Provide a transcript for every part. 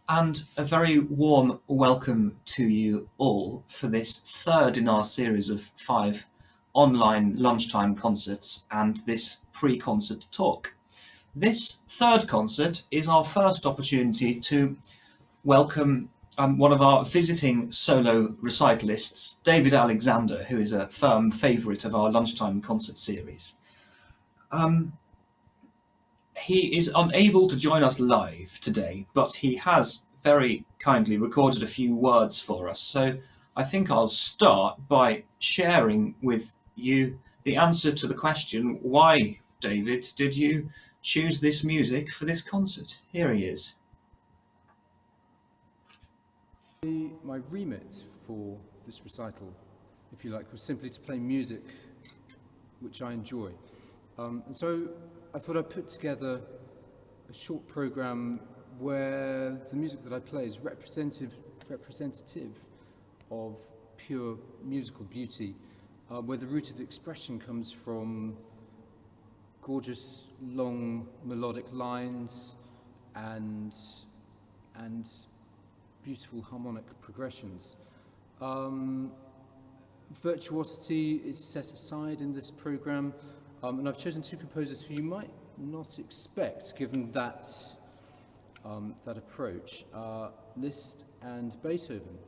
And a very warm welcome to you all for this third in our series of 5 online lunchtime concerts and this pre-concert talk. This third concert is our first opportunity to welcome one of our visiting solo recitalists, David Alexander, who is a firm favourite of our lunchtime concert series. He is unable to join us live today, but he has very kindly recorded a few words for us. So I think I'll start by sharing with you the answer to the question, why, David, did you choose this music for this concert? Here he is. My remit for this recital, if you like, was simply to play music which I enjoy. And so I thought I'd put together a short program where the music that I play is representative of pure musical beauty, where the root of the expression comes from gorgeous long melodic lines and beautiful harmonic progressions. Virtuosity is set aside in this program, and I've chosen two composers who you might not expect, given that approach, Liszt and Beethoven.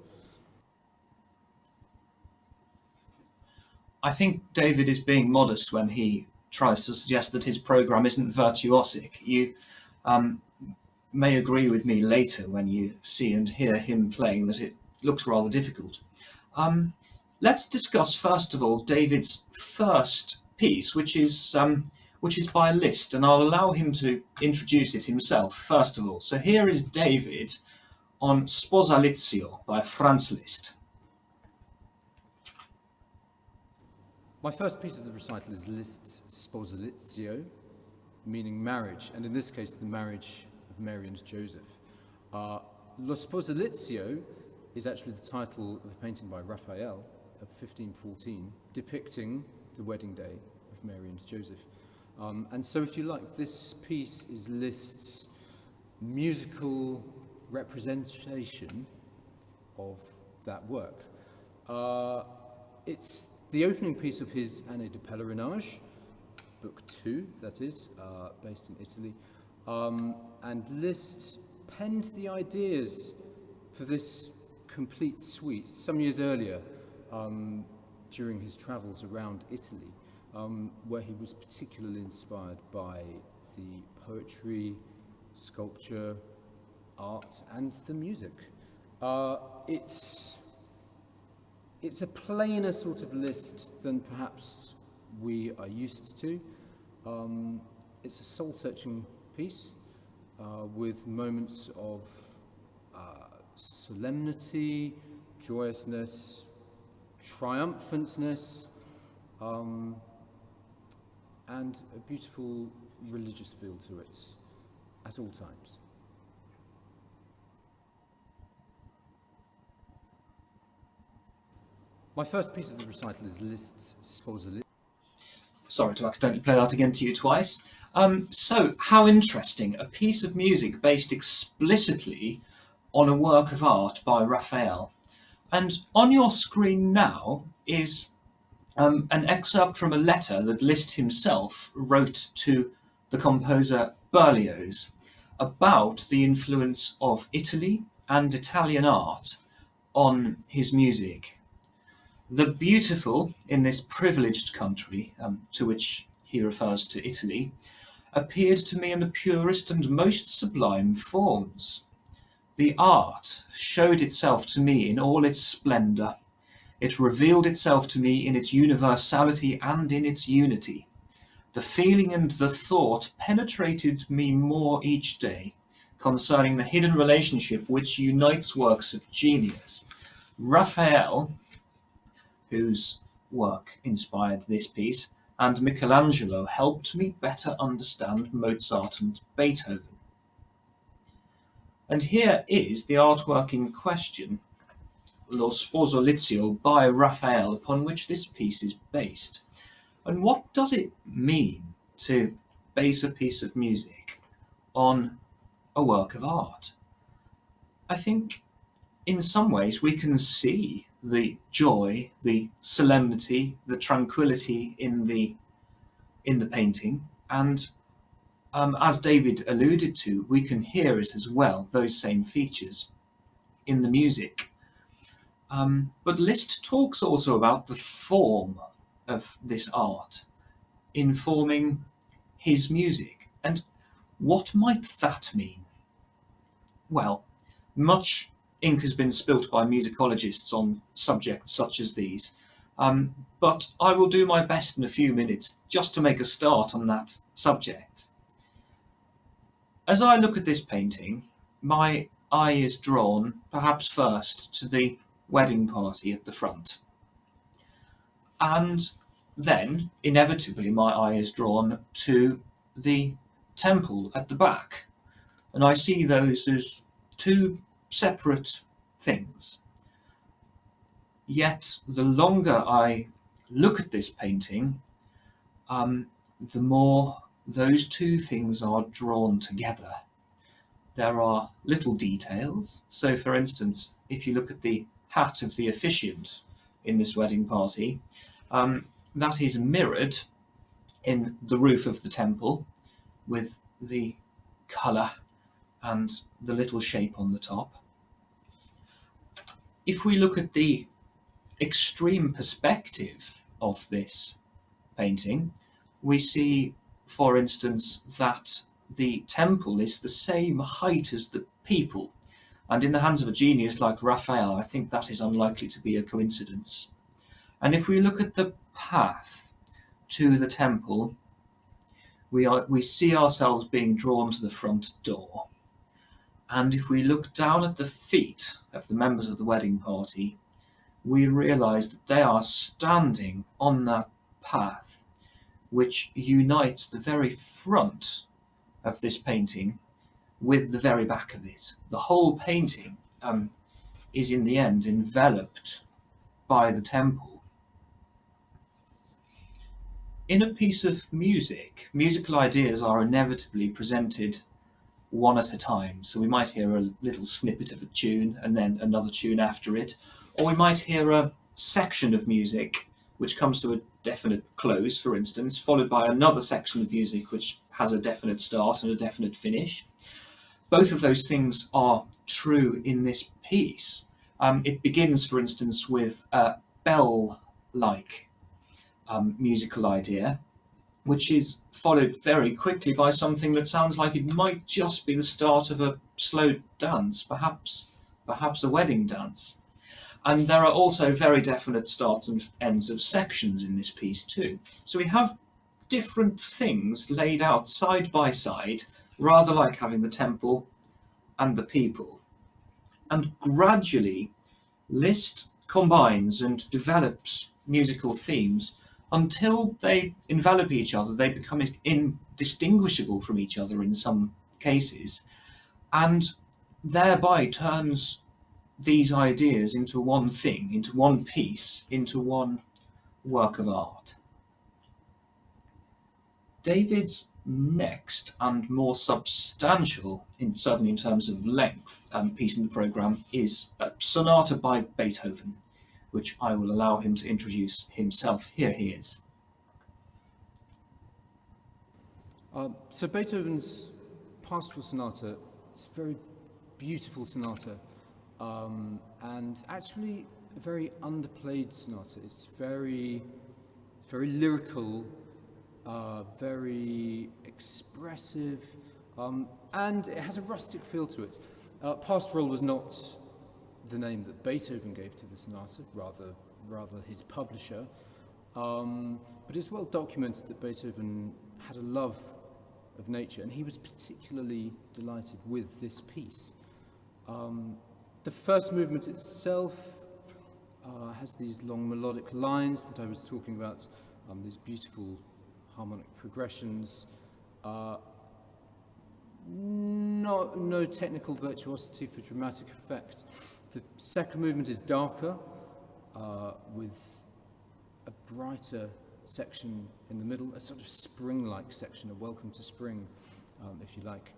I think David is being modest when he tries to suggest that his program isn't virtuosic. You may agree with me later when you see and hear him playing that it looks rather difficult. Let's discuss first of all David's first piece, which is by Liszt, and I'll allow him to introduce it himself first of all. So here is David on Sposalizio by Franz Liszt. My first piece of the recital is Liszt's Sposalizio, meaning marriage, and in this case the marriage of Mary and Joseph. Lo Sposalizio is actually the title of a painting by Raphael of 1514, depicting the wedding day of Mary and Joseph. And so, if you like, this piece is Liszt's musical representation of that work. It's the opening piece of his Année de Pèlerinage, Book 2, that is, based in Italy. And Liszt penned the ideas for this complete suite some years earlier, during his travels around Italy, where he was particularly inspired by the poetry, sculpture, art, and the music. It's a plainer sort of Liszt than perhaps we are used to. It's a soul-searching piece with moments of solemnity, joyousness, triumphantness, and a beautiful religious feel to it at all times. My first piece of the recital is Liszt's Sposalizio. Sorry to accidentally play that again to you twice. So, how interesting, a piece of music based explicitly on a work of art by Raphael. And on your screen now is an excerpt from a letter that Liszt himself wrote to the composer Berlioz about the influence of Italy and Italian art on his music. The beautiful in this privileged country, to which he refers to Italy, appeared to me in the purest and most sublime forms. The art showed itself to me in all its splendour. It revealed itself to me in its universality and in its unity. The feeling and the thought penetrated me more each day concerning the hidden relationship which unites works of genius. Raphael, whose work inspired this piece, and Michelangelo helped me better understand Mozart and Beethoven. And here is the artwork in question, Lo Sposalizio by Raphael, upon which this piece is based. And what does it mean to base a piece of music on a work of art? I think in some ways we can see the joy, the solemnity, the tranquility in the painting, and as David alluded to, we can hear it as well, those same features in the music. But Liszt talks also about the form of this art informing his music. And what might that mean? Well, much ink has been spilt by musicologists on subjects such as these, but I will do my best in a few minutes just to make a start on that subject. As I look at this painting, my eye is drawn, perhaps first, to the wedding party at the front. And then, inevitably, my eye is drawn to the temple at the back. And I see those as two separate things. Yet, the longer I look at this painting, the more those two things are drawn together. There are little details. So, for instance, if you look at the hat of the officiant in this wedding party, that is mirrored in the roof of the temple with the colour and the little shape on the top. If we look at the extreme perspective of this painting, we see, for instance, that the temple is the same height as the people. And in the hands of a genius like Raphael, I think that is unlikely to be a coincidence. And if we look at the path to the temple, we see ourselves being drawn to the front door. And if we look down at the feet of the members of the wedding party, we realise that they are standing on that path which unites the very front of this painting with the very back of it. The whole painting is in the end enveloped by the temple. In a piece of music, musical ideas are inevitably presented one at a time. So we might hear a little snippet of a tune and then another tune after it, or we might hear a section of music which comes to a definite close, for instance, followed by another section of music which has a definite start and a definite finish. Both of those things are true in this piece. It begins, for instance, with a bell-like musical idea, which is followed very quickly by something that sounds like it might just be the start of a slow dance, perhaps a wedding dance. And there are also very definite starts and ends of sections in this piece too. So we have different things laid out side by side, rather like having the temple and the people. And gradually, Liszt combines and develops musical themes until they envelop each other. They become indistinguishable from each other in some cases, and thereby turns these ideas into one thing, into one piece, into one work of art. David's next and more substantial, certainly in terms of length, piece in the programme is a Sonata by Beethoven, which I will allow him to introduce himself. Here he is. So Beethoven's Pastoral Sonata is a very beautiful sonata, and actually a very underplayed sonata. It's very lyrical, very expressive, and it has a rustic feel to it. Pastoral was not the name that Beethoven gave to the sonata, rather his publisher, but it's well documented that Beethoven had a love of nature, and he was particularly delighted with this piece. The first movement itself has these long melodic lines that I was talking about, these beautiful harmonic progressions, no technical virtuosity for dramatic effect. The second movement is darker, with a brighter section in the middle, a sort of spring-like section, a welcome to spring, if you like.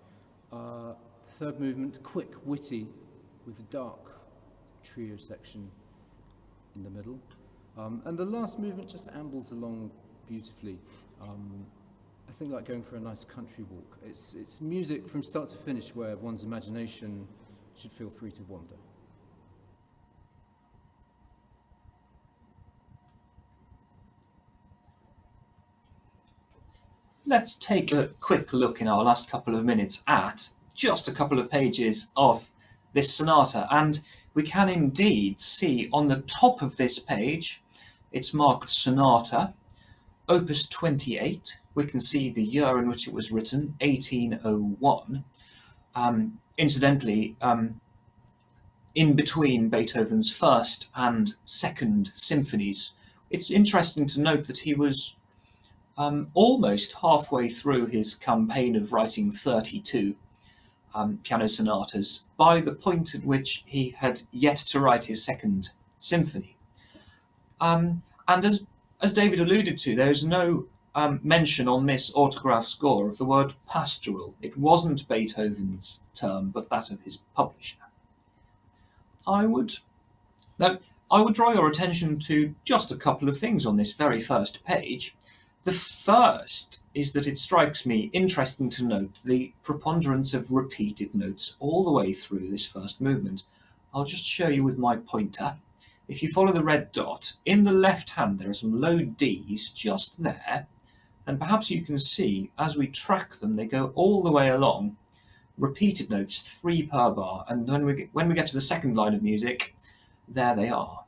Third movement, quick, witty, with a dark trio section in the middle. And the last movement just ambles along beautifully. I think like going for a nice country walk. It's music from start to finish where one's imagination should feel free to wander. Let's take a quick look in our last couple of minutes at just a couple of pages of this sonata, and we can indeed see on the top of this page it's marked Sonata Opus 28. We can see the year in which it was written, 1801. Incidentally, in between Beethoven's first and second symphonies. It's interesting to note that he was almost halfway through his campaign of writing 32 piano sonatas by the point at which he had yet to write his second symphony. And as David alluded to, there's no mention on this autograph score of the word pastoral. It wasn't Beethoven's term, but that of his publisher. I would draw your attention to just a couple of things on this very first page. The first is that it strikes me interesting to note the preponderance of repeated notes all the way through this first movement. I'll just show you with my pointer. If you follow the red dot, in the left hand there are some low Ds just there, and perhaps you can see as we track them they go all the way along, repeated notes, 3 per bar, and when we get to the second line of music, there they are.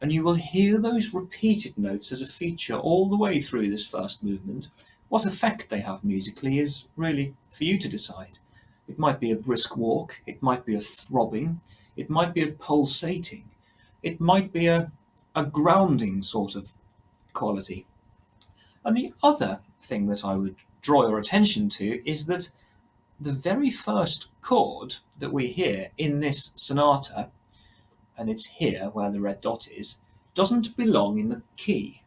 And you will hear those repeated notes as a feature all the way through this first movement. What effect they have musically is really for you to decide. It might be a brisk walk, it might be a throbbing, it might be a pulsating, it might be a grounding sort of quality. And the other thing that I would draw your attention to is that the very first chord that we hear in this sonata, and it's here where the red dot is, doesn't belong in the key.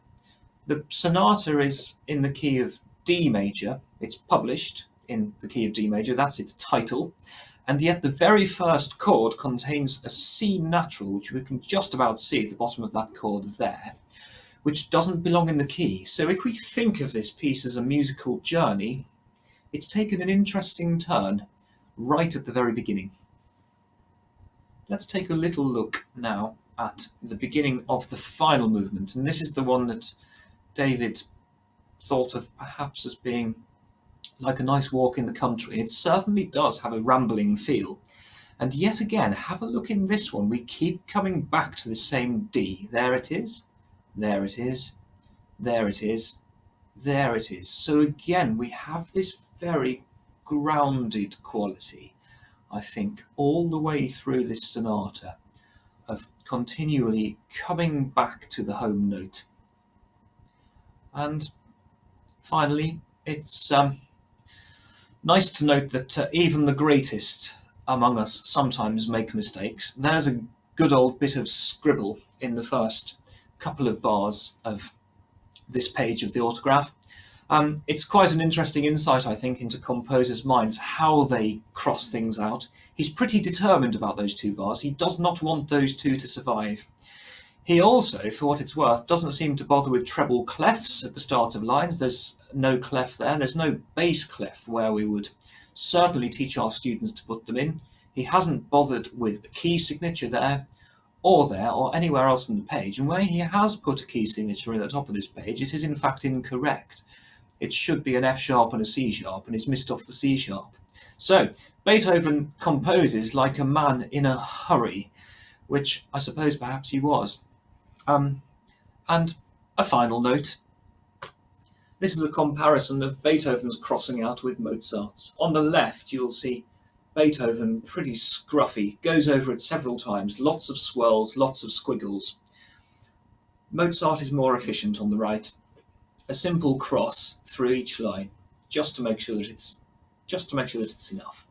The sonata is in the key of D major. It's published in the key of D major, that's its title, and yet the very first chord contains a C natural, which we can just about see at the bottom of that chord there, which doesn't belong in the key. So if we think of this piece as a musical journey, it's taken an interesting turn right at the very beginning. Let's take a little look now at the beginning of the final movement, and this is the one that David thought of perhaps as being like a nice walk in the country. It certainly does have a rambling feel. And yet again, have a look in this one. We keep coming back to the same D. There it is, there it is, there it is, there it is. So again, we have this very grounded quality, I think, all the way through this sonata of continually coming back to the home note. And finally, it's nice to note that even the greatest among us sometimes make mistakes. There's a good old bit of scribble in the first couple of bars of this page of the autograph. It's quite an interesting insight, I think, into composers' minds, how they cross things out. He's pretty determined about those 2 bars. He does not want those 2 to survive. He also, for what it's worth, doesn't seem to bother with treble clefs at the start of lines. There's no clef there. There's no bass clef where we would certainly teach our students to put them in. He hasn't bothered with a key signature there or anywhere else on the page. And where he has put a key signature in the top of this page, it is in fact incorrect. It should be an F sharp and a C sharp, and he's missed off the C sharp. So Beethoven composes like a man in a hurry, which I suppose perhaps he was. And a final note. This is a comparison of Beethoven's crossing out with Mozart's. On the left, you'll see Beethoven, pretty scruffy, goes over it several times, lots of swirls, lots of squiggles. Mozart is more efficient on the right. A simple cross through each line, just to make sure that it's enough.